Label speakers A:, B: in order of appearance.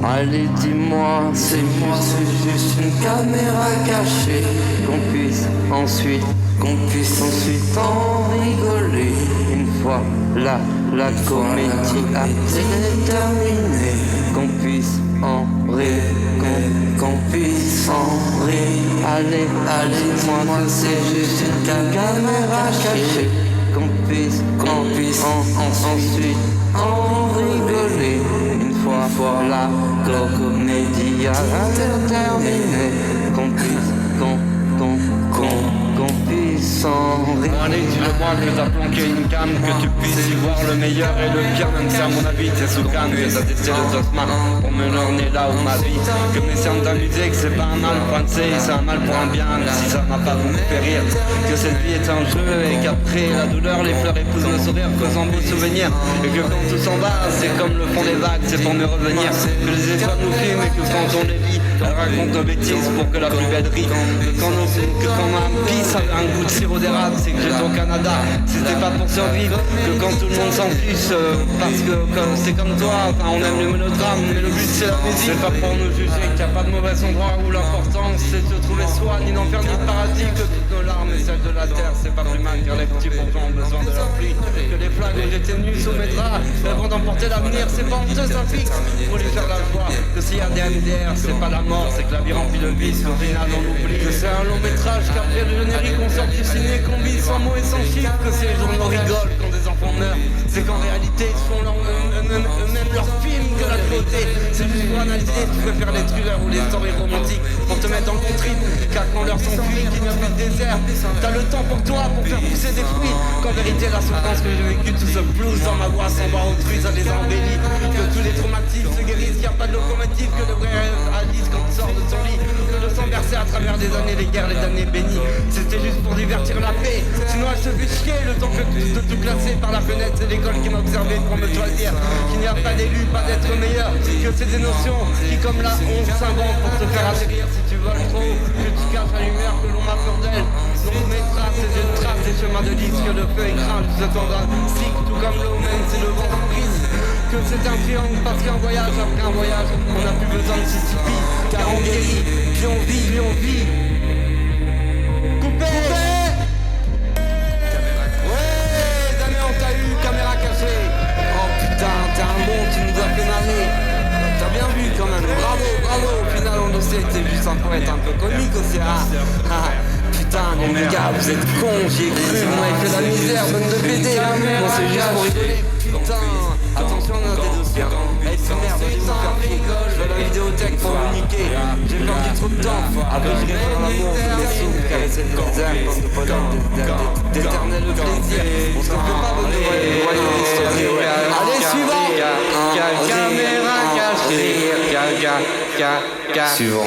A: Allez dis-moi, c'est juste une caméra cachée. Qu'on puisse ensuite en rigoler. Une fois la comédie a été terminée. Qu'on puisse en rire, qu'on puisse en rire. Allez, dis-moi que c'est juste une caméra cachée. Qu'on puisse ensuite en rigoler. Une fois la comédie a terminé. Qu'on puisse en rire.
B: Allez, dis-le-moi que t'as planqué une cam, que tu puisses y voir le meilleur et le pire, même si à mon avis t'es sous canne, que t'as testé le Tosma pour me l'emmener là où ma vie, que mes séances d'amuser, que c'est pas un mal pour un C, c'est un mal pour un bien, même si ça m'a pas beaucoup fait rire, que cette vie est un jeu et qu'après la douleur, les fleurs épousent le sourire, causant beaux souvenirs, et que quand tout s'en va, c'est comme le fond des vagues, c'est pour me revenir, que les étoiles nous filment et que quand on les lit, elles racontent nos bêtises pour que la plus belle rit, que quand ma pisse avait un goût de sirop d'érable, c'est que j'étais au Canada, c'était pas pour survivre, que quand tout le monde s'en fiche, parce que c'est comme toi, enfin, on aime le monodrame, mais le but c'est la musique, c'est pas pour nous juger, qu'il n'y a pas de mauvais endroit où l'important c'est de trouver soi, ni d'enfer ni de paradis, que toutes nos larmes et celles de la terre, c'est pas plus mal, car les petits bourgeois ont besoin de la pluie, que les flags où j'étais nu sous mes draps, avant d'emporter l'avenir, c'est pas honteux, ça fixe, faut lui faire la joie, que s'il y a des MDR, c'est pas la mort, c'est que la vie remplit le vice, au final on oublie, que c'est un long métrage, qu'après le générique on sort du ciné, qu'on vit sans mots et sans chiffres, que ces journaux rigolent quand des enfants meurent, c'est qu'en réalité ils se font eux-mêmes leur film que la cruauté, c'est juste pour analyser, tu préfères les thrillers ou les stories romantiques, pour te mettre en contrite, car quand l'heure s'enfuit, qu'il n'y a plus de désert, t'as le temps pour toi, pour faire pousser des fruits, qu'en vérité la souffrance que j'ai vécue, tout ce blues dans ma voix sans voir autrui, ça les embellit, que tous les traumatismes se guérissent, qu'il n'y a pas de locomotive, que le vrai rêve Alice quand tu sors de ton lit, que le sang versé à travers des années, les guerres, les damnés bénis, c'était juste pour divertir la paix, sinon elle se fait chier le temps de tout classer par la fenêtre, c'est l'école qui m'a observé pour me choisir, qu'il n'y a pas d'élu, pas d'être meilleur, que c'est des notions qui comme la honte s'inventent pour te faire atterrir si tu voles trop, que tu caches la lumière que l'on m'a peur d'elle, donc mes traces et je trace des chemins de lys, que le feu écrase, je t'en un cycle, tout comme l'eau même si le vent en brise, que c'est un triangle parce qu'un voyage après un voyage, on n'a plus besoin de Mississippi, car on guérit, puis on vit. Coupé. Caméra cachée. Oh putain, t'es un bon, tu nous as fait marrer. T'as bien vu quand même, bravo. Au final on le sait, t'es juste un poète un peu comique aussi. Putain, mais les gars, vous êtes cons, j'y ai cru, vous m'avez fait la misère, bonne de BD. Bon, c'est juste pour rigoler. Putain, attention, on a des dossiers. Eh, c'est merde, allez vous faire pied. Je vais à la vidéothèque pour vous niquer. J'ai perdu trop de temps. Après, je vais faire l'amour, les sous, caresser le misère, bande de bonhommes, d'éternel plaisir. On se fait pas bonne nouvelle. Allez, suivant. Caméra cachée. Suivant.